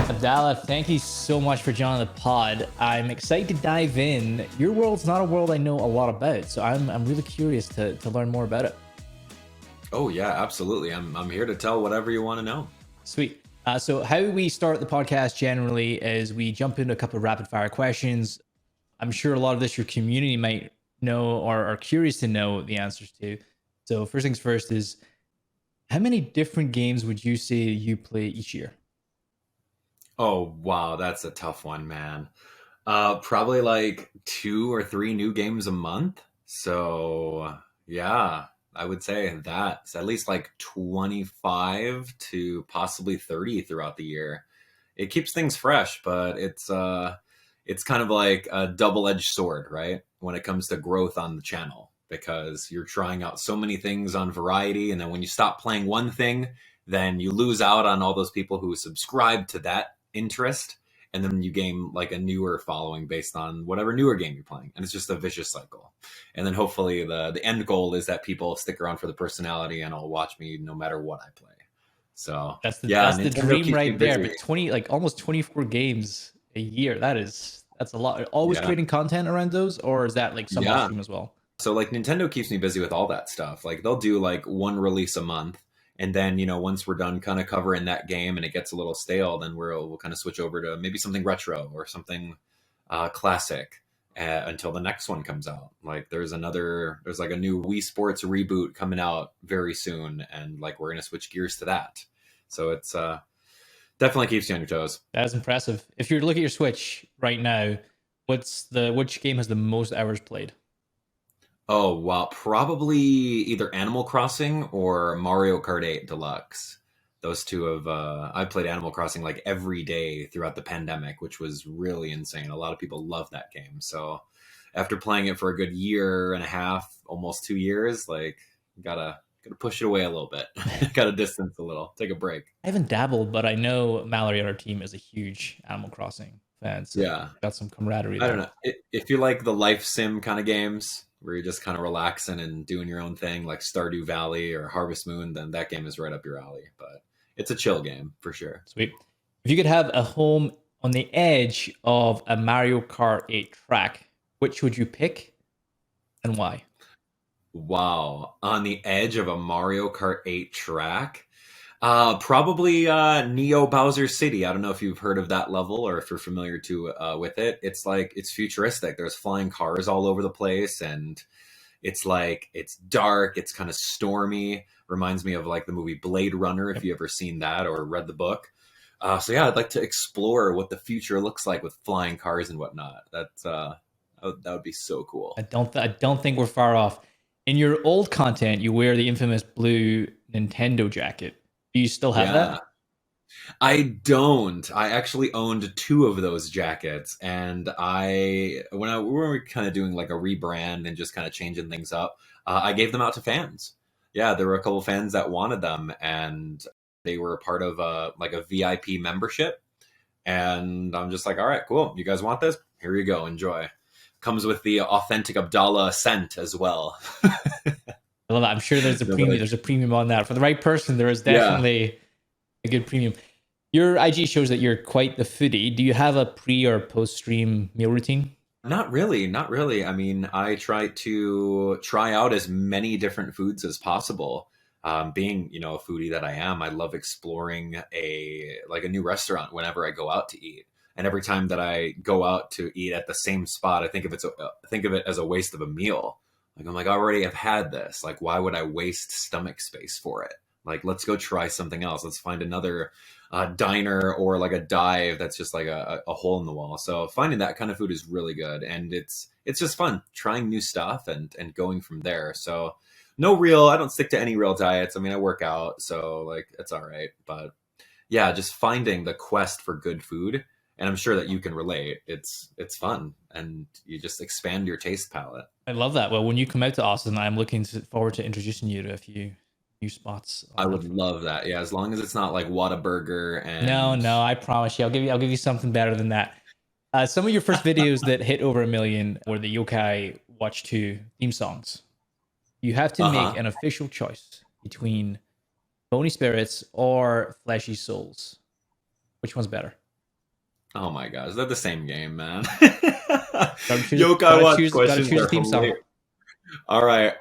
Abdallah, thank you so much for joining the pod. I'm excited to dive in. Your world's not a world I know a lot about, so I'm really curious to learn more about it. Oh yeah, absolutely. I'm here to tell whatever you want to know. Sweet. So how we start the podcast generally is we jump into a couple of rapid fire questions. I'm sure a lot of this your community might know or are curious to know the answers to. So first things first is, how many different games would you say you play each year? Oh wow, that's a tough one, man. Probably like 2 or 3 new games a month. So yeah, I would say that's at least like 25 to possibly 30 throughout the year. It keeps things fresh, but it's kind of like a double-edged sword, right? When it comes to growth on the channel, because you're trying out so many things on variety, and then when you stop playing one thing, then you lose out on all those people who subscribe to that interest, and then you gain like a newer following based on whatever newer game you're playing, and it's just a vicious cycle. And then hopefully the end goal is that people stick around for the personality and will watch me no matter what I play. So That's the Nintendo dream keeps me right there. busy. But 20, like almost 24 games a year. That's a lot. Always Yeah, creating content around those, or is that like some off yeah. stream as well? So like Nintendo keeps me busy with all that stuff. Like they'll do like one release a month, and then once we're done kind of covering that game and it gets a little stale, then we'll kind of switch over to maybe something retro or something classic until the next one comes out. Like there's like a new Wii Sports reboot coming out very soon, and like we're gonna switch gears to that. So it's definitely keeps you on your toes. That is impressive. If you look at your Switch right now, which game has the most hours played? Oh, wow. Probably either Animal Crossing or Mario Kart 8 Deluxe. Those two have, I played Animal Crossing like every day throughout the pandemic, which was really insane. A lot of people love that game. So after playing it for a good year and a half, almost 2 years, like gotta push it away a little bit. Gotta distance a little, take a break. I haven't dabbled, but I know Mallory on our team is a huge Animal Crossing fan, so Yeah. got some camaraderie I don't there. know. If you like the life sim kind of games where you're just kind of relaxing and doing your own thing, like Stardew Valley or Harvest Moon, then that game is right up your alley. But it's a chill game for sure. Sweet. If you could have a home on the edge of a Mario Kart 8 track, which would you pick and why? Wow. On the edge of a Mario Kart 8 track. Probably Neo Bowser City. I don't know if you've heard of that level or if you're familiar with it. It's like it's futuristic. There's flying cars all over the place, and it's dark. It's kind of stormy. Reminds me of like the movie Blade Runner, if you ever seen that or read the book. So yeah, I'd like to explore what the future looks like with flying cars and whatnot. That would be so cool. I don't think we're far off. In your old content, you wear the infamous blue Nintendo jacket. Do you still have Yeah. that? I don't. I actually owned 2 of those jackets, and we were kind of doing like a rebrand and just kind of changing things up, I gave them out to fans. Yeah, there were a couple fans that wanted them, and they were a part of like a VIP membership. And I'm just like, all right, cool. You guys want this? Here you go. Enjoy. Comes with the authentic Abdallah scent as well. I love that. I'm sure there's a premium. There's a premium on that for the right person. There is Yeah. definitely a good premium. Your IG shows that you're quite the foodie. Do you have a pre or post stream meal routine? Not really, not really. I mean, I try to try out as many different foods as possible. Being, a foodie that I am, I love exploring a new restaurant whenever I go out to eat. And every time that I go out to eat at the same spot, I think think of it as a waste of a meal. Like I'm like, I already have had this. Like, why would I waste stomach space for it? Like, let's go try something else. Let's find another diner or like a dive that's just like a hole in the wall. So finding that kind of food is really good, and it's just fun trying new stuff and going from there. So I don't stick to any real diets. I mean, I work out, so like it's all right. But yeah, just finding the quest for good food, and I'm sure that you can relate. It's fun, and you just expand your taste palette. I love that. Well, when you come out to Austin, I'm looking forward to introducing you to a few new spots. I would love that. Yeah, as long as it's not like Whataburger No, and no, I promise you, I'll give you something better than that. Some of your first videos that hit over 1 million were the Yokai Watch 2 theme songs. You have to make an official choice between Bony Spirits or Fleshy Souls. Which one's better? Oh my gosh, they're the same game, man. Gotta choose. Yokai Gotta Watch choose. Gotta questions choose a are theme song. hilarious. All right.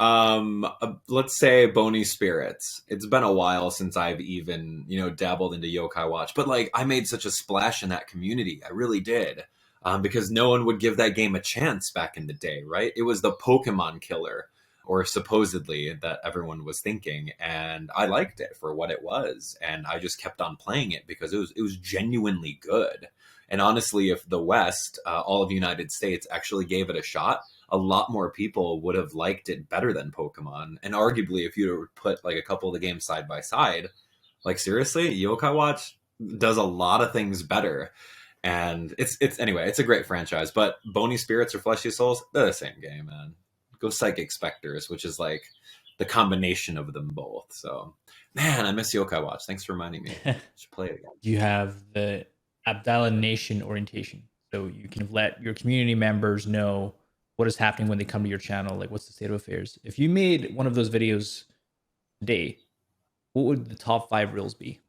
Let's say Bony Spirits. It's been a while since I've even, dabbled into Yokai Watch, but like I made such a splash in that community. I really did. Because no one would give that game a chance back in the day, right? It was the Pokemon killer, or supposedly that everyone was thinking, and I liked it for what it was, and I just kept on playing it because it was genuinely good. And honestly, if the West, all of the United States, actually gave it a shot, a lot more people would have liked it better than Pokemon. And arguably, if you put like a couple of the games side by side, like seriously, Yokai Watch does a lot of things better. And it's anyway, it's a great franchise. But Bony Spirits or Fleshy Souls, they're the same game, man. Go Psychic Specters, which is like the combination of them both. So, man, I miss Yokai Watch. Thanks for reminding me. I should play it again. You have the AbdallahNation orientation, so you can let your community members know what is happening when they come to your channel, like what's the state of affairs. If you made one of those videos today, what would the top 5 rules be?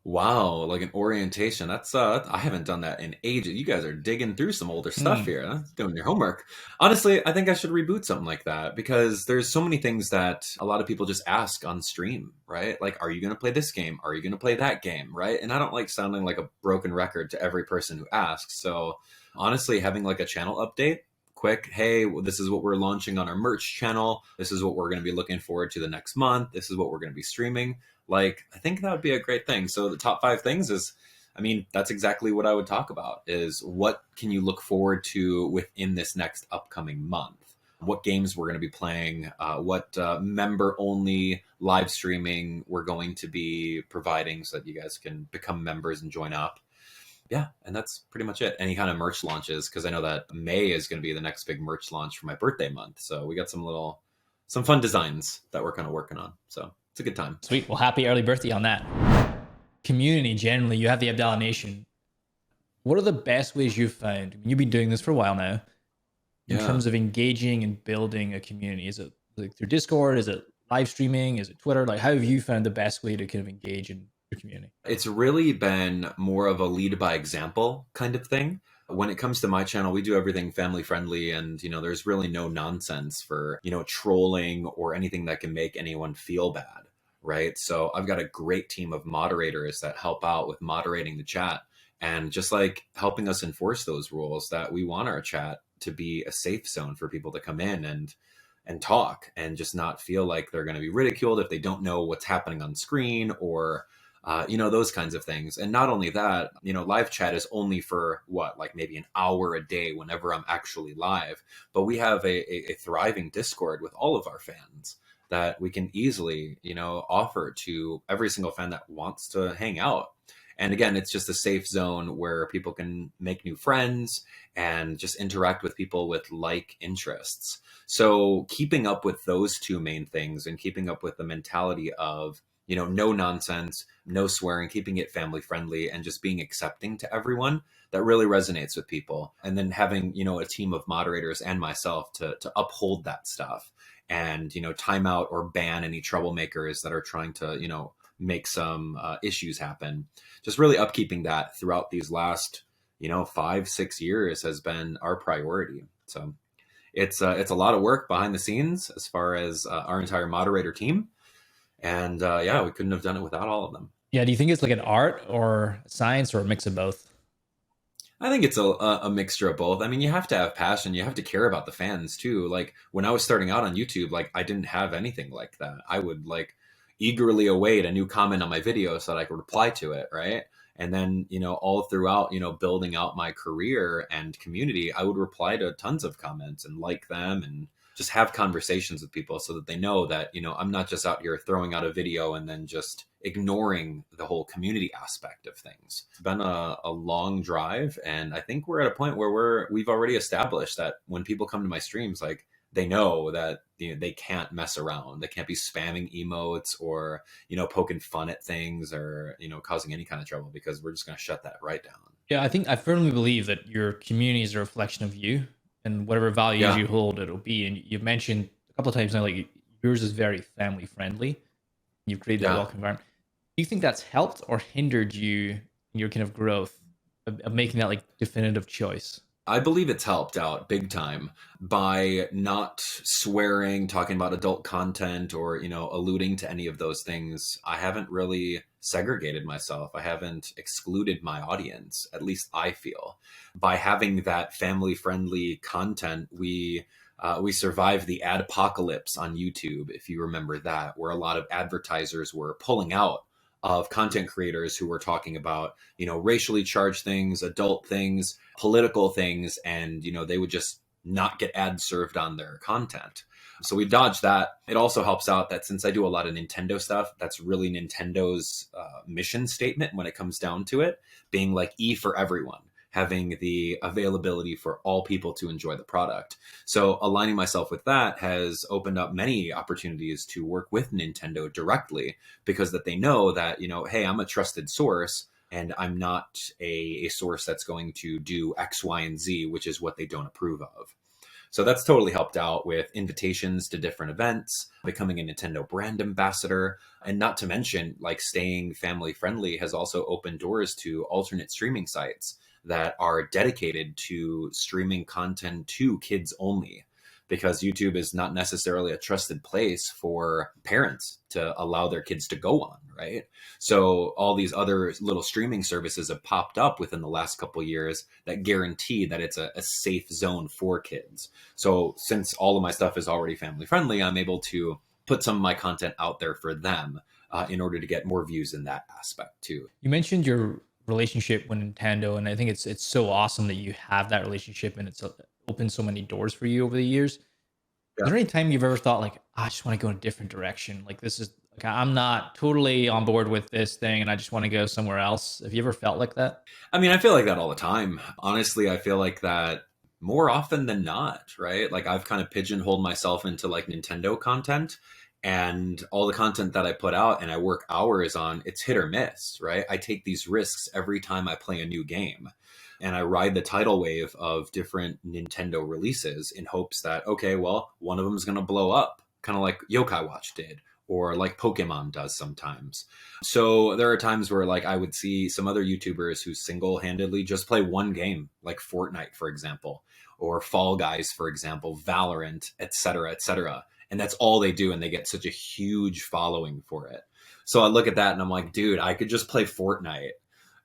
Wow, like an orientation. That's I haven't done that in ages. You guys are digging through some older stuff here, huh? Doing your homework. Honestly, I think I should reboot something like that because there's so many things that a lot of people just ask on stream, right? Like, are you going to play this game? Are you going to play that game, right? And I don't like sounding like a broken record to every person who asks. So, honestly, having like a channel update quick, hey, this is what we're launching on our merch channel. This is what we're going to be looking forward to the next month. This is what we're going to be streaming. Like, I think that would be a great thing. So the top 5 things is, I mean, that's exactly what I would talk about is what can you look forward to within this next upcoming month? What games we're going to be playing, what member only live streaming we're going to be providing so that you guys can become members and join up. Yeah, and that's pretty much it. Any kind of merch launches, because I know that May is going to be the next big merch launch for my birthday month. So we got some fun designs that we're kind of working on. So it's a good time. Sweet. Well, happy early birthday on that. Community, generally, you have the AbdallahNation. What are the best ways you've found? I mean, you've been doing this for a while now. In terms of engaging and building a community, is it like through Discord? Is it live streaming? Is it Twitter? Like, how have you found the best way to kind of engage in your community? It's really been more of a lead by example kind of thing. When it comes to my channel, we do everything family friendly and, there's really no nonsense for, trolling or anything that can make anyone feel bad, right? So I've got a great team of moderators that help out with moderating the chat and just like helping us enforce those rules that we want our chat to be a safe zone for people to come in and talk and just not feel like they're going to be ridiculed if they don't know what's happening on screen or those kinds of things. And not only that, live chat is only for like maybe an hour a day whenever I'm actually live. But we have a thriving Discord with all of our fans that we can easily, offer to every single fan that wants to hang out. And again, it's just a safe zone where people can make new friends and just interact with people with like interests. So keeping up with those two main things and keeping up with the mentality of, no nonsense, no swearing, keeping it family friendly and just being accepting to everyone, that really resonates with people. And then having, a team of moderators and myself to uphold that stuff and, time out or ban any troublemakers that are trying to, make some issues happen. Just really upkeeping that throughout these last, 5-6 years has been our priority. So it's a lot of work behind the scenes as far as our entire moderator team. And we couldn't have done it without all of them. Yeah. Do you think it's like an art or science or a mix of both? I think it's a mixture of both. I mean, you have to have passion. You have to care about the fans too. Like when I was starting out on YouTube, like I didn't have anything like that. I would like eagerly await a new comment on my video so that I could reply to it. Right. And then, all throughout, building out my career and community, I would reply to tons of comments and like them and just have conversations with people so that they know that, I'm not just out here throwing out a video and then just ignoring the whole community aspect of things. It's been a long drive. And I think we're at a point where we've already established that when people come to my streams, like they know that they can't mess around. They can't be spamming emotes or, poking fun at things or, causing any kind of trouble because we're just going to shut that right down. Yeah, I firmly believe that your community is a reflection of you and whatever values you hold, it'll be. And you've mentioned a couple of times now, like yours is very family friendly. You've created that Yeah. welcome environment. Do you think that's helped or hindered you in your kind of growth of making that like definitive choice? I believe it's helped out big time by not swearing, talking about adult content, or, alluding to any of those things. I haven't really segregated myself. I haven't excluded my audience, at least I feel. By having that family friendly content, we survived the ad apocalypse on YouTube, if you remember that, where a lot of advertisers were pulling out of content creators who were talking about, racially charged things, adult things, political things, and, they would just not get ads served on their content. So we dodged that. It also helps out that since I do a lot of Nintendo stuff, that's really Nintendo's mission statement when it comes down to it, being like E for everyone, having the availability for all people to enjoy the product. So aligning myself with that has opened up many opportunities to work with Nintendo directly, because that they know that, hey, I'm a trusted source and I'm not a source that's going to do X, Y, and Z, which is what they don't approve of. So that's totally helped out with invitations to different events, becoming a Nintendo brand ambassador, and not to mention, like, staying family friendly has also opened doors to alternate streaming sites that are dedicated to streaming content to kids only, because YouTube is not necessarily a trusted place for parents to allow their kids to go on, right? So all these other little streaming services have popped up within the last couple of years that guarantee that it's a safe zone for kids. So since all of my stuff is already family friendly, I'm able to put some of my content out there for them in order to get more views in that aspect too. You mentioned your relationship with Nintendo, and I think it's so awesome that you have that relationship, and it's opened so many doors for you over the years. Is Yeah. there any time you've ever thought like, I just want to go in a different direction? Like this is like I'm not totally on board with this thing, and I just want to go somewhere else. Have you ever felt like that? I mean, I feel like that all the time. Honestly, I feel like that more often than not, right? Like I've kind of pigeonholed myself into like Nintendo content, and all the content that I put out and I work hours on, it's hit or miss, right? I take these risks every time I play a new game. And I ride the tidal wave of different Nintendo releases in hopes that, okay, well, one of them is going to blow up, kind of like Yokai Watch did, or like Pokemon does sometimes. So there are times where like I would see some other YouTubers who single-handedly just play one game, like Fortnite, for example, or Fall Guys, for example, Valorant, etc., etc. And that's all they do, and they get such a huge following for it. So I look at that and I'm like, dude, I could just play Fortnite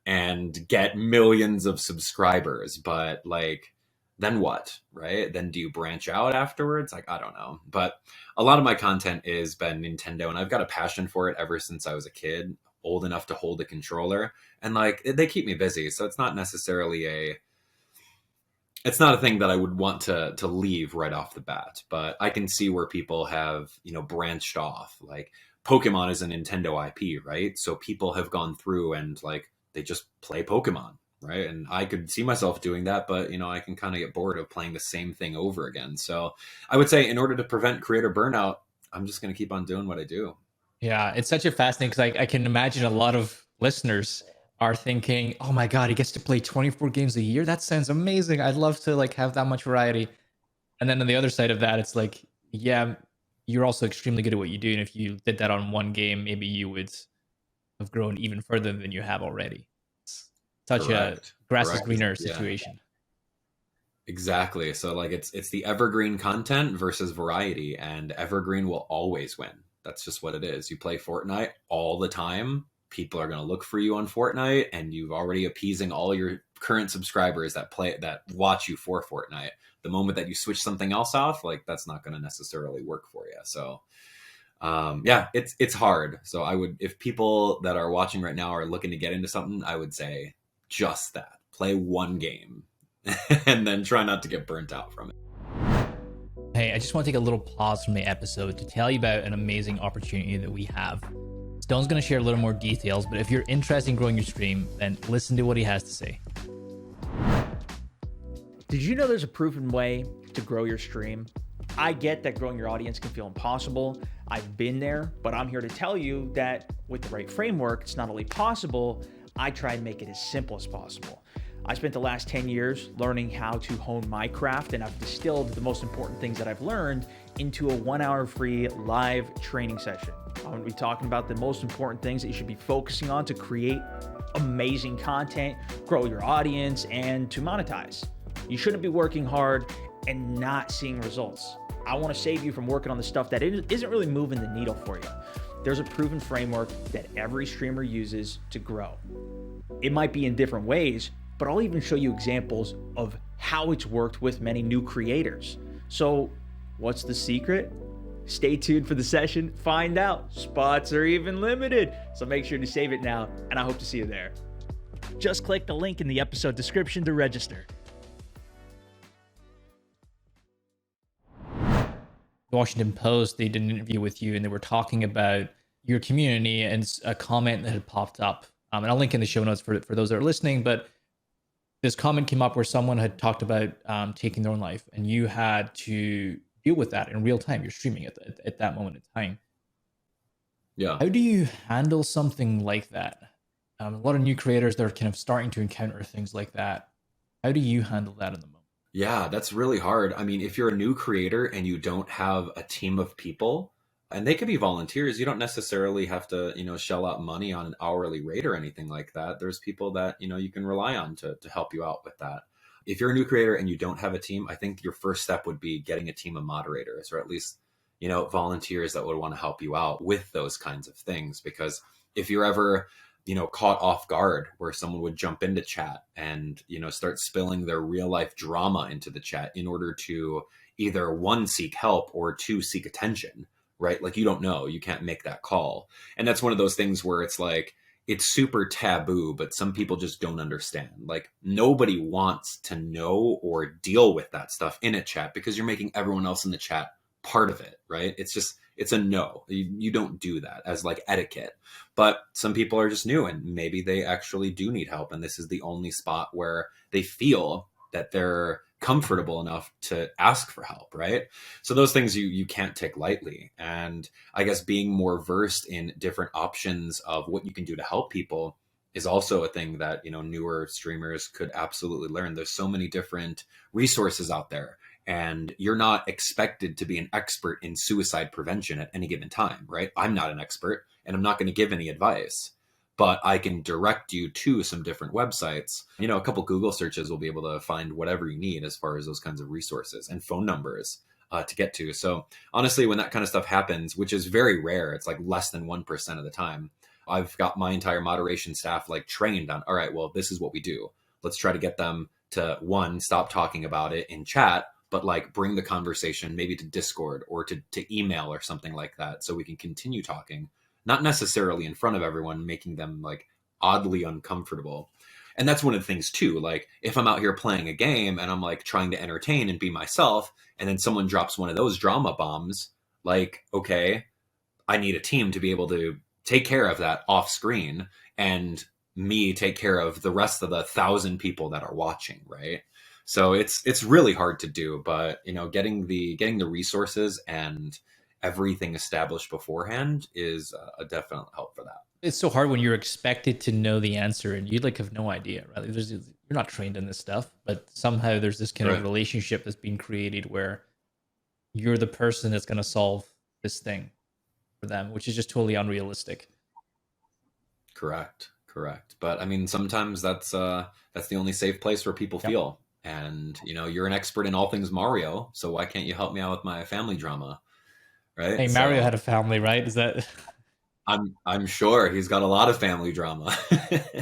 and get millions of subscribers, but like, then what, right? Then do you branch out afterwards? Like, I don't know. But a lot of my content has been Nintendo, and I've got a passion for it ever since I was a kid, old enough to hold a controller. And like, they keep me busy. So it's not necessarily it's not a thing that I would want to leave right off the bat, but I can see where people have, branched off. Like Pokemon is a Nintendo IP, right? So people have gone through and like, they just play Pokemon, right? And I could see myself doing that, but I can kind of get bored of playing the same thing over again. So I would say in order to prevent creator burnout, I'm just going to keep on doing what I do. Yeah, it's such a fascinating because I can imagine a lot of listeners are thinking, "Oh my god, he gets to play 24 games a year. That sounds amazing. I'd love to like have that much variety." And then on the other side of that, it's like, yeah, you're also extremely good at what you do, and if you did that on one game, maybe you would have grown even further than you have already. It's such a Correct. grass is Correct. greener Yeah. situation. Exactly. So like it's the evergreen content versus variety, and evergreen will always win. That's just what it is. You play Fortnite all the time, people are going to look for you on Fortnite, and you've already appeasing all your current subscribers that watch you for Fortnite. The moment that you switch something else off, like that's not going to necessarily work for you. So yeah, it's hard. So I would, if people that are watching right now are looking to get into something, I would say just that. Play one game and then try not to get burnt out from it. Hey, I just want to take a little pause from the episode to tell you about an amazing opportunity that we have. Stone's going to share a little more details, but if you're interested in growing your stream, then listen to what he has to say. Did you know there's a proven way to grow your stream? I get that growing your audience can feel impossible. I've been there, but I'm here to tell you that with the right framework, it's not only possible, I try and make it as simple as possible. I spent the last 10 years learning how to hone my craft, and I've distilled the most important things that I've learned into a 1-hour free live training session. I'm going to be talking about the most important things that you should be focusing on to create amazing content, grow your audience, and to monetize. You shouldn't be working hard and not seeing results. I want to save you from working on the stuff that isn't really moving the needle for you. There's a proven framework that every streamer uses to grow. It might be in different ways, but I'll even show you examples of how it's worked with many new creators. So what's the secret? Stay tuned for the session, find out. Spots are even limited, so make sure to save it now, and I hope to see you there. Just click the link in the episode description to register. Washington Post, they did an interview with you and they were talking about your community and a comment that had popped up. And I'll link in the show notes for those that are listening, but this comment came up where someone had talked about taking their own life, and you had to deal with that in real time. You're streaming at that moment in time. Yeah. How do you handle something like that? A lot of new creators, they're kind of starting to encounter things like that. How do you handle that in the moment? Yeah, that's really hard. I mean, if you're a new creator and you don't have a team of people, and they could be volunteers, you don't necessarily have to, shell out money on an hourly rate or anything like that. There's people that, you can rely on to help you out with that. If you're a new creator and you don't have a team, I think your first step would be getting a team of moderators, or at least, volunteers that would want to help you out with those kinds of things. Because if you're ever, caught off guard where someone would jump into chat and, start spilling their real life drama into the chat in order to either one, seek help, or two, seek attention, right? Like, you don't know, you can't make that call. And that's one of those things where it's like, it's super taboo, but some people just don't understand. Like, nobody wants to know or deal with that stuff in a chat because you're making everyone else in the chat part of it, right? It's a no. You don't do that as like etiquette. But some people are just new and maybe they actually do need help. And this is the only spot where they feel that they're comfortable enough to ask for help, right? So those things you can't take lightly. And I guess being more versed in different options of what you can do to help people is also a thing that, newer streamers could absolutely learn. There's so many different resources out there, and you're not expected to be an expert in suicide prevention at any given time, right? I'm not an expert and I'm not going to give any advice, but I can direct you to some different websites. A couple Google searches will be able to find whatever you need as far as those kinds of resources and phone numbers to get to. So honestly, when that kind of stuff happens, which is very rare, it's like less than 1% of the time, I've got my entire moderation staff like trained on, all right, well, this is what we do. Let's try to get them to, one, stop talking about it in chat, but like bring the conversation maybe to Discord or to email or something like that, so we can continue talking, not necessarily in front of everyone, making them like oddly uncomfortable. And that's one of the things too, like if I'm out here playing a game and I'm like trying to entertain and be myself, and then someone drops one of those drama bombs, like, okay, I need a team to be able to take care of that off screen, and me take care of the rest of the 1,000 people that are watching, right? So it's really hard to do, but getting the resources and everything established beforehand is a definite help for that. It's so hard when you're expected to know the answer and you like have no idea, right? You're not trained in this stuff, but somehow there's this kind of relationship that's being created where you're the person that's going to solve this thing for them, which is just totally unrealistic. Correct. But I mean, sometimes that's the only safe place where people feel. And you're an expert in all things Mario, so why can't you help me out with my family drama, right? Hey, Mario had a family, right? Is that? I'm sure he's got a lot of family drama.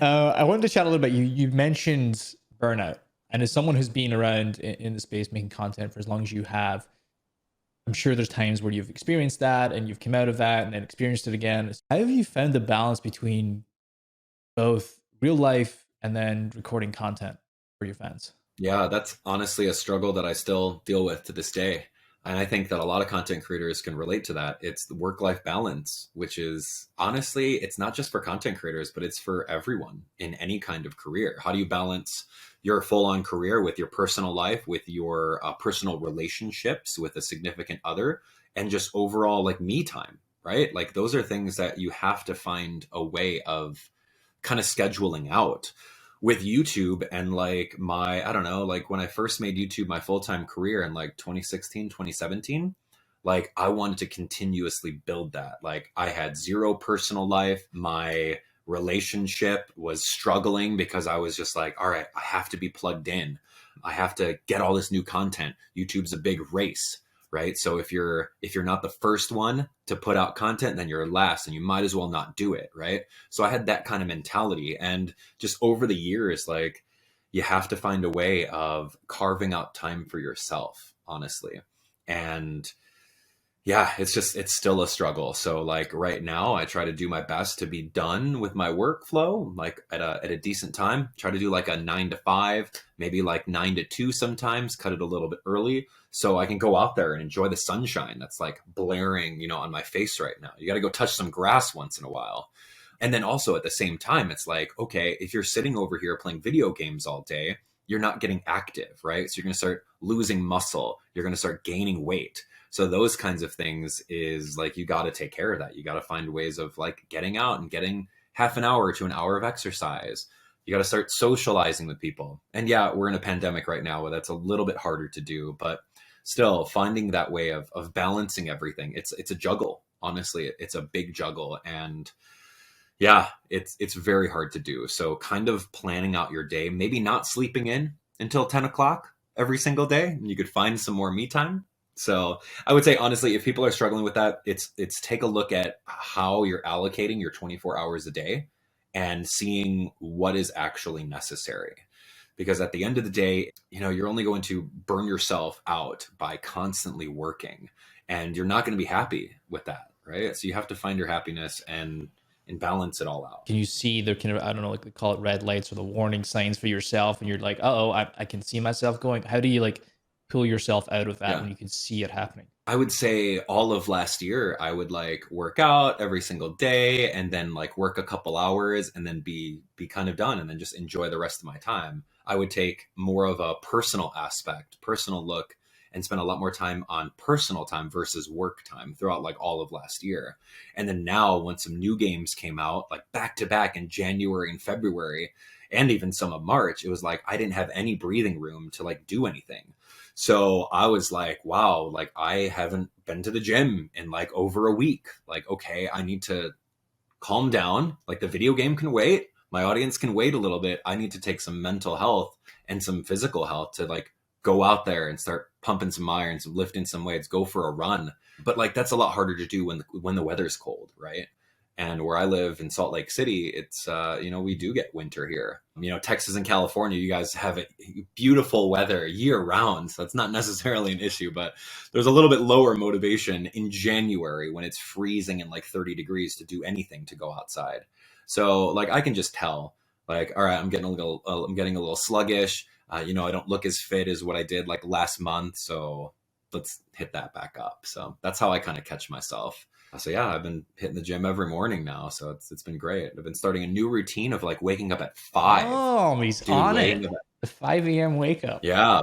I wanted to chat a little bit. You mentioned Burnout, and as someone who's been around in the space making content for as long as you have, I'm sure there's times where you've experienced that and you've come out of that and then experienced it again. How have you found the balance between both real life and then recording content for your fans? Yeah, that's honestly a struggle that I still deal with to this day. And I think that a lot of content creators can relate to that. It's the work-life balance, which is honestly, it's not just for content creators, but it's for everyone in any kind of career. How do you balance your full-on career with your personal life, with your personal relationships with a significant other, and just overall like me time, right? Like those are things that you have to find a way of kind of scheduling out. with YouTube and like my, I don't know, like when I first made YouTube my full-time career in like 2016, 2017, like I wanted to continuously build that. Like I had zero personal life. My relationship was struggling because I was just like, all right, I have to be plugged in. I have to get all this new content. YouTube's a big race, right? So if you're not the first one to put out content, then you're last and you might as well not do it, right? So I had that kind of mentality, and just over the years, like you have to find a way of carving out time for yourself, honestly. And yeah, it's still a struggle. So like right now I try to do my best to be done with my workflow, like at a decent time, try to do like a 9 to 5, maybe like 9 to 2 sometimes, cut it a little bit early so I can go out there and enjoy the sunshine that's like blaring, on my face right now. You got to go touch some grass once in a while. And then also at the same time, it's like, okay, if you're sitting over here playing video games all day, you're not getting active, right? So you're going to start losing muscle. You're going to start gaining weight. So those kinds of things is like, you got to take care of that. You got to find ways of like getting out and getting half an hour to an hour of exercise. You got to start socializing with people. And yeah, we're in a pandemic right now where that's a little bit harder to do, but still finding that way of balancing everything. It's a juggle. Honestly, it's a big juggle. And yeah, it's very hard to do. So kind of planning out your day, maybe not sleeping in until 10 o'clock every single day, and you could find some more me time. So I would say, honestly, if people are struggling with that, it's take a look at how you're allocating your 24 hours a day and seeing what is actually necessary. Because at the end of the day, you're only going to burn yourself out by constantly working, and you're not going to be happy with that, right? So you have to find your happiness and balance it all out. Can you see the kind of, I don't know, like they call it red lights or the warning signs for yourself, and you're like, I can see myself going. How do you like pull yourself out of that when you can see it happening? I would say all of last year, I would like work out every single day and then like work a couple hours and then be kind of done and then just enjoy the rest of my time. I would take more of a personal aspect, personal look, and spend a lot more time on personal time versus work time throughout like all of last year. And then now when some new games came out, like back to back in January and February, and even some of March, it was like I didn't have any breathing room to like do anything. So I was like, wow, like I haven't been to the gym in like over a week. Like, okay, I need to calm down. Like the video game can wait. My audience can wait a little bit. I need to take some mental health and some physical health to like go out there and start pumping some irons, lifting some weights, go for a run. But like, that's a lot harder to do when the weather's cold, right? And where I live in Salt Lake City, it's, we do get winter here. Texas and California, you guys have a beautiful weather year round. So it's not necessarily an issue, but there's a little bit lower motivation in January when it's freezing and like 30 degrees to do anything, to go outside. So like, I can just tell like, all right, I'm getting a little sluggish. I don't look as fit as what I did like last month. So let's hit that back up. So that's how I kind of catch myself. So yeah, I've been hitting the gym every morning now. So it's been great. I've been starting a new routine of like waking up at 5. Oh, he's on it. The 5 a.m. wake up. Yeah,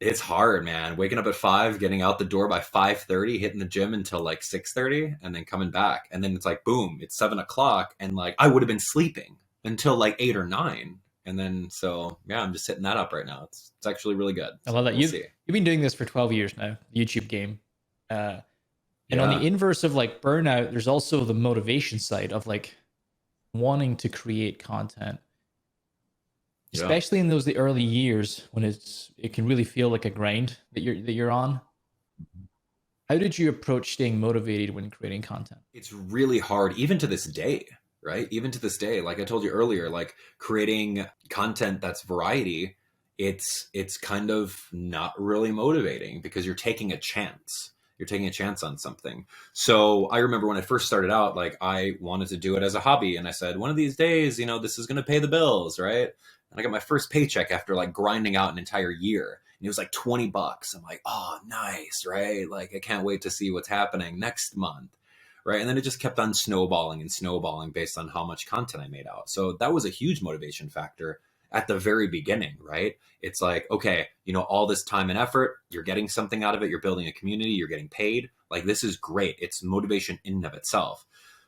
it's hard, man. Waking up at 5, getting out the door by 5:30, hitting the gym until like 6:30, and then coming back. And then it's like, boom, it's 7 o'clock. And like, I would have been sleeping until like 8 or 9. And then, so yeah, I'm just hitting that up right now. It's actually really good. I love that. You've been doing this for 12 years now, YouTube game. And on the inverse of like burnout, there's also the motivation side of like wanting to create content, especially in the early years when it can really feel like a grind that you're on. How did you approach staying motivated when creating content? It's really hard, even to this day, right? Even to this day, like I told you earlier, like creating content that's variety, it's kind of not really motivating because you're taking a chance. You're taking a chance on something. So I remember when I first started out, like I wanted to do it as a hobby. And I said, one of these days, this is going to pay the bills, right? And I got my first paycheck after like grinding out an entire year. And it was like $20. I'm like, oh, nice, right? Like I can't wait to see what's happening next month. Right. And then it just kept on snowballing and snowballing based on how much content I made out. So that was a huge motivation factor at the very beginning, right? It's like, okay, all this time and effort, you're getting something out of it. You're building a community, you're getting paid. Like, this is great. It's motivation in and of itself.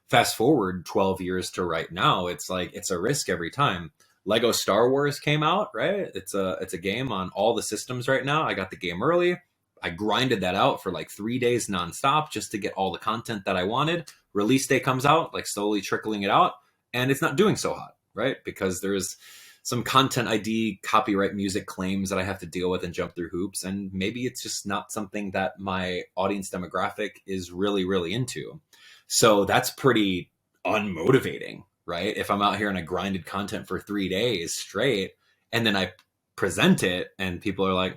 Fast forward 12 years to right now, it's like, it's a risk every time. Lego Star Wars came out, right? It's a game on all the systems right now. I got the game early. I grinded that out for like 3 days nonstop just to get all the content that I wanted. Release day comes out, like slowly trickling it out, and it's not doing so hot, right? Because there's some content ID, copyright music claims that I have to deal with and jump through hoops. And maybe it's just not something that my audience demographic is really, really into. So that's pretty unmotivating, right? If I'm out here and I grinded content for 3 days straight, and then I present it and people are like,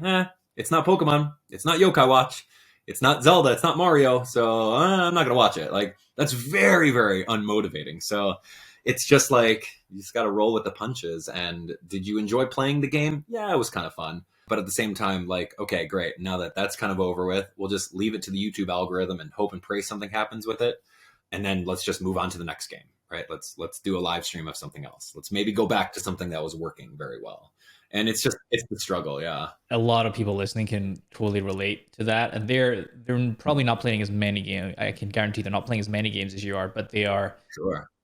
it's not Pokemon, it's not Yokai Watch, it's not Zelda, it's not Mario, so I'm not gonna watch it. Like, that's very, very unmotivating. So it's just like, you just gotta roll with the punches. And did you enjoy playing the game? Yeah, it was kind of fun. But at the same time, like, okay, great, now that that's kind of over with, we'll just leave it to the YouTube algorithm and hope and pray something happens with it. And then let's just move on to the next game, right? Let's do a live stream of something else. Let's maybe go back to something that was working very well. And it's the struggle. Yeah. A lot of people listening can totally relate to that. And they're probably not playing as many games. I can guarantee they're not playing as many games as you are, but they are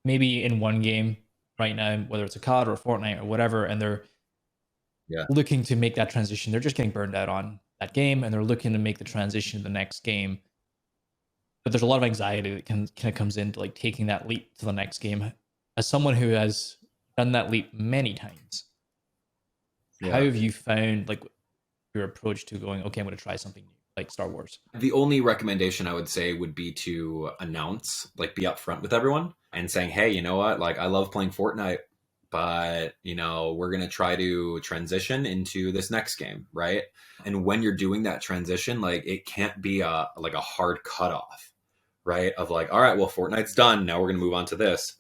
maybe in one game right now, whether it's a COD or a Fortnite or whatever, and they're looking to make that transition. They're just getting burned out on that game, and they're looking to make the transition to the next game. But there's a lot of anxiety that kind of comes into like taking that leap to the next game. As someone who has done that leap many times, how have you found like your approach to going, okay, I'm going to try something new, like Star Wars? The only recommendation I would say would be to announce, like, be upfront with everyone and saying, hey, you know what? Like, I love playing Fortnite, but, you know, we're going to try to transition into this next game, right? And when you're doing that transition, like, it can't be a hard cutoff, right? Of like, all right, well, Fortnite's done. Now we're going to move on to this.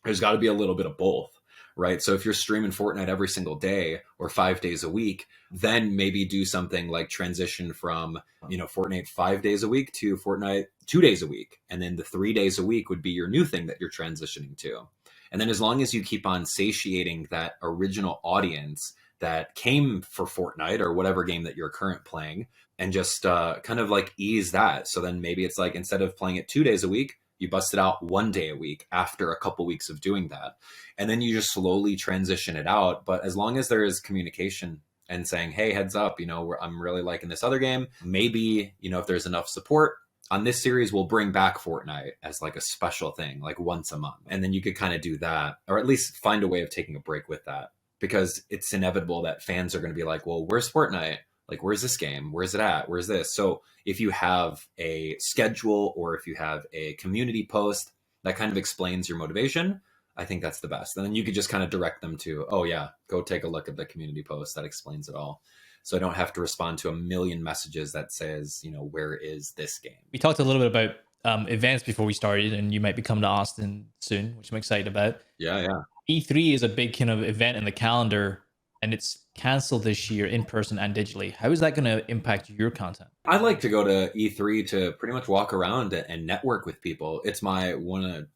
There's got to be a little bit of both, right? So if you're streaming Fortnite every single day or 5 days a week, then maybe do something like transition from, you know, Fortnite 5 days a week to Fortnite 2 days a week. And then the 3 days a week would be your new thing that you're transitioning to. And then as long as you keep on satiating that original audience that came for Fortnite or whatever game that you're current playing, and just kind of like ease that. So then maybe it's like, instead of playing it 2 days a week, you bust it out 1 day a week after a couple weeks of doing that. And then you just slowly transition it out. But as long as there is communication and saying, hey, heads up, you know, I'm really liking this other game. Maybe, you know, if there's enough support on this series, we'll bring back Fortnite as like a special thing, like once a month. And then you could kind of do that, or at least find a way of taking a break with that, because it's inevitable that fans are going to be like, well, where's Fortnite? Like, where's this game? Where's it at? Where's this? So if you have a schedule or if you have a community post that kind of explains your motivation, I think that's the best. And then you could just kind of direct them to, oh yeah, go take a look at the community post that explains it all. So I don't have to respond to a million messages that says, you know, where is this game? We talked a little bit about events before we started, and you might be coming to Austin soon, which I'm excited about. Yeah. E3 is a big kind of event in the calendar, and it's canceled this year in person and digitally. How is that going to impact your content? I like to go to E3 to pretty much walk around and network with people. It's my one of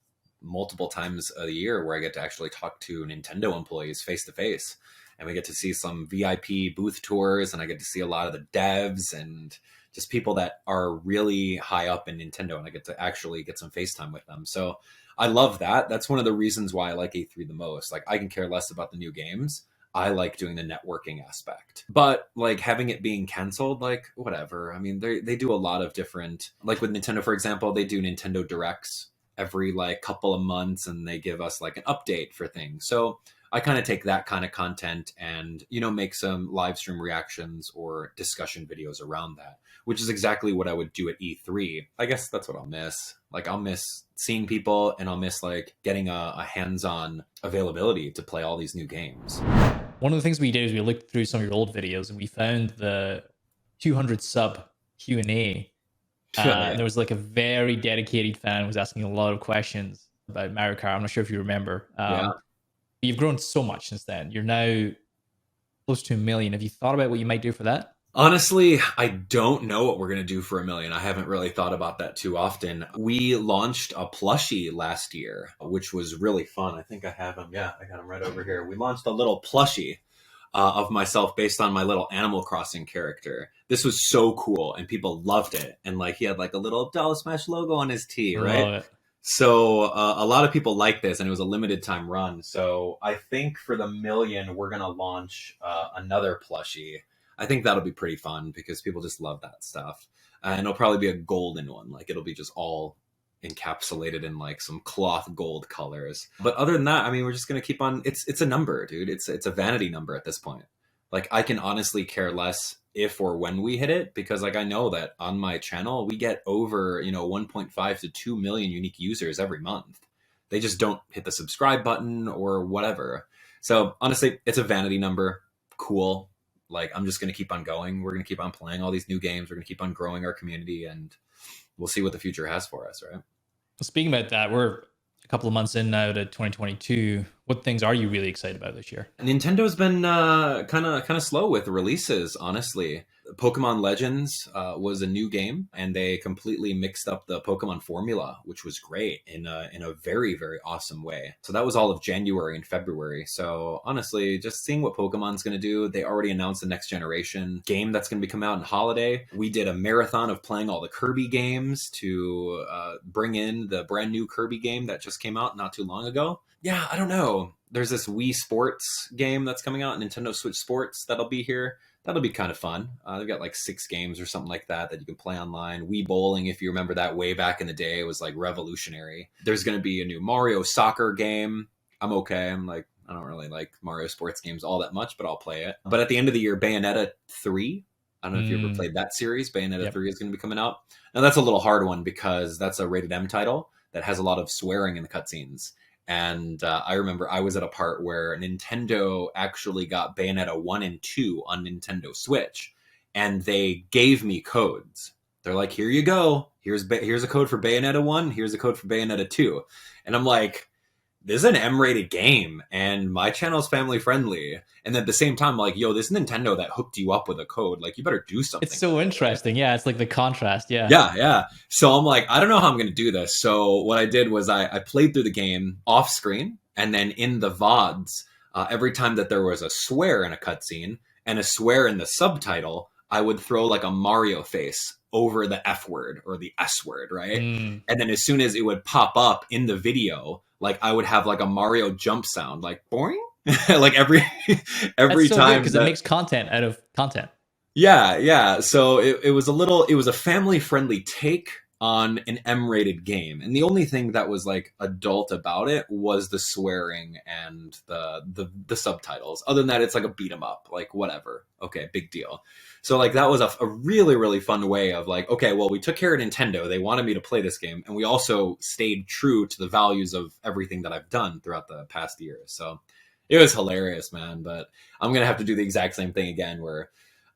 multiple times a year where I get to actually talk to Nintendo employees face to face. And we get to see some VIP booth tours, and I get to see a lot of the devs and just people that are really high up in Nintendo, and I get to actually get some FaceTime with them. So I love that. That's one of the reasons why I like E3 the most. Like, I can care less about the new games. I like doing the networking aspect. But like having it being canceled, like whatever. I mean, they do a lot of different, like with Nintendo, for example, they do Nintendo Directs every like couple of months, and they give us like an update for things. So I kind of take that kind of content and, you know, make some live stream reactions or discussion videos around that, which is exactly what I would do at E3. I guess that's what I'll miss. Like, I'll miss seeing people, and I'll miss like getting a hands-on availability to play all these new games. One of the things we did is we looked through some of your old videos, and we found the 200 sub Q&A. And there was like a very dedicated fan who was asking a lot of questions about Mario Kart. I'm not sure if you remember. You've grown so much since then. You're now close to 1 million. Have you thought about what you might do for that? Honestly, I don't know what we're going to do for 1 million. I haven't really thought about that too often. We launched a plushie last year, which was really fun. I think I have him. Yeah, I got him right over here. We launched a little plushie of myself based on my little Animal Crossing character. This was so cool, and people loved it. And like, he had like a little AbdallahSmash logo on his tee, right? So a lot of people like this, and it was a limited time run. So I think for the 1,000,000, we're gonna launch another plushie. I think that'll be pretty fun because people just love that stuff, and it'll probably be a golden one. Like it'll be just all encapsulated in like some cloth gold colors. But other than that, I mean, we're just gonna keep on. It's a number, dude. It's a vanity number at this point. Like I can honestly care less if or when we hit it, because like I know that on my channel we get over 1.5 to 2 million unique users every month. They just don't hit the subscribe button or whatever. So honestly, it's a vanity number. Cool. Like I'm just gonna keep on going. We're gonna keep on playing all these new games. We're gonna keep on growing our community, and we'll see what the future has for us, right? Speaking about that, we're a couple of months in now to 2022. What things are you really excited about this year? Nintendo's been kind of slow with releases, honestly. Pokemon Legends was a new game, and they completely mixed up the Pokemon formula, which was great in a very, very awesome way. So that was all of January and February. So honestly, just seeing what Pokemon's going to do. They already announced the next generation game that's going to be coming out in holiday. We did a marathon of playing all the Kirby games to bring in the brand new Kirby game that just came out not too long ago. Yeah, I don't know. There's this Wii Sports game that's coming out, Nintendo Switch Sports, that'll be here. That'll be kind of fun. They've got like 6 games or something like that you can play online. Wii Bowling, if you remember that way back in the day, was like revolutionary. There's going to be a new Mario soccer game. I'm okay. I don't really like Mario sports games all that much, but I'll play it. But at the end of the year, Bayonetta 3. I don't know if you ever played that series. Bayonetta 3 is going to be coming out. Now that's a little hard one because that's a rated M title that has a lot of swearing in the cutscenes. And I remember I was at a part where Nintendo actually got Bayonetta 1 and 2 on Nintendo Switch, and they gave me codes. They're like, here you go. Here's a code for Bayonetta 1. Here's a code for Bayonetta 2. And I'm like, this is an M-rated game, and my channel's family friendly. And at the same time, like, yo, this is Nintendo that hooked you up with a code. Like, you better do something. It's so interesting. Yeah, it's like the contrast. Yeah. Yeah. So I'm like, I don't know how I'm going to do this. So what I did was I played through the game off screen, and then in the VODs, every time that there was a swear in a cutscene and a swear in the subtitle, I would throw like a Mario face over the F word or the S word, right? And then as soon as it would pop up in the video, like I would have like a Mario jump sound, like boing, like every That's so time, because it makes content out of content. Yeah. So it was a family friendly take on an M-rated game, and the only thing that was like adult about it was the swearing and the subtitles. Other than that, it's like a beat 'em up, like whatever. Okay, big deal. So like that was a really, really fun way of like, okay, well, we took care of Nintendo. They wanted me to play this game, and we also stayed true to the values of everything that I've done throughout the past years. So it was hilarious, man. But I'm gonna have to do the exact same thing again, where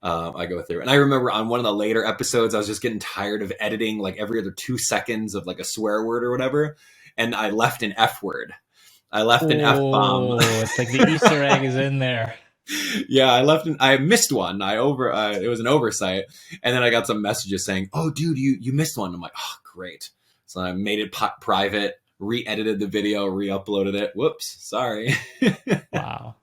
I go through. And I remember on one of the later episodes, I was just getting tired of editing like every other 2 seconds of like a swear word or whatever, and I left an F word. I left an F-bomb. It's like the Easter egg is in there. Yeah, I missed one. It was an oversight, and then I got some messages saying, "Oh, dude, you missed one." I'm like, "Oh, great." So I made it private, re-edited the video, re-uploaded it. Whoops, sorry. Wow,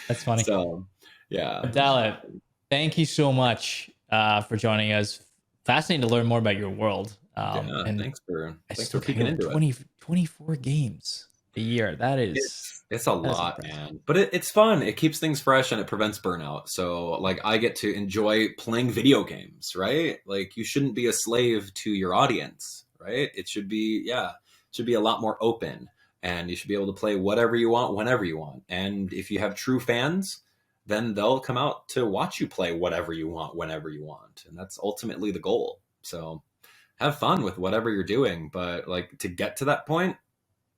that's funny. So, yeah, Abdallah, thank you so much for joining us. Fascinating to learn more about your world. And thanks for peeking into 24 games a year. That is it's a lot, man. But it's fun. It keeps things fresh and it prevents burnout. So like I get to enjoy playing video games, right? Like you shouldn't be a slave to your audience, right? It should be a lot more open, and you should be able to play whatever you want, whenever you want. And if you have true fans, then they'll come out to watch you play whatever you want, whenever you want. And that's ultimately the goal. So have fun with whatever you're doing. But like to get to that point,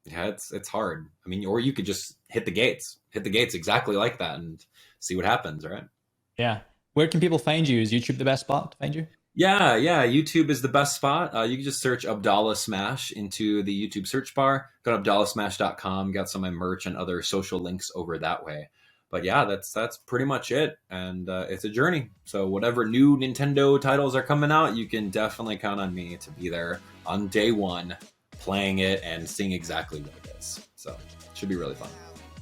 yeah, it's hard. I mean, or you could just hit the gates exactly like that and see what happens, right? Yeah. Where can people find you? Is YouTube the best spot to find you? Yeah. YouTube is the best spot. You can just search Abdallah Smash into the YouTube search bar. Go to AbdallahSmash026. Got some of my merch and other social links over that way. But yeah, that's pretty much it. And it's a journey. So whatever new Nintendo titles are coming out, you can definitely count on me to be there on day one, playing it and seeing exactly what it is. So it should be really fun.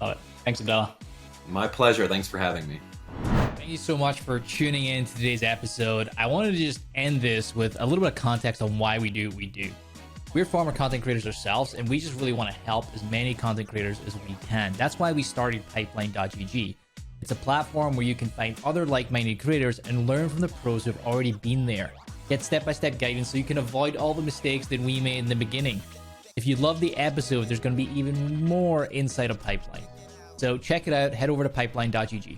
Love it. Thanks, Abdallah. My pleasure. Thanks for having me. Thank you so much for tuning in to today's episode. I wanted to just end this with a little bit of context on why we do what we do. We're former content creators ourselves, and we just really want to help as many content creators as we can. That's why we started Pipeline.gg. It's a platform where you can find other like-minded creators and learn from the pros who've already been there. Get step-by-step guidance so you can avoid all the mistakes that we made in the beginning. If you love the episode, there's going to be even more inside of Pipeline. So check it out, head over to Pipeline.gg.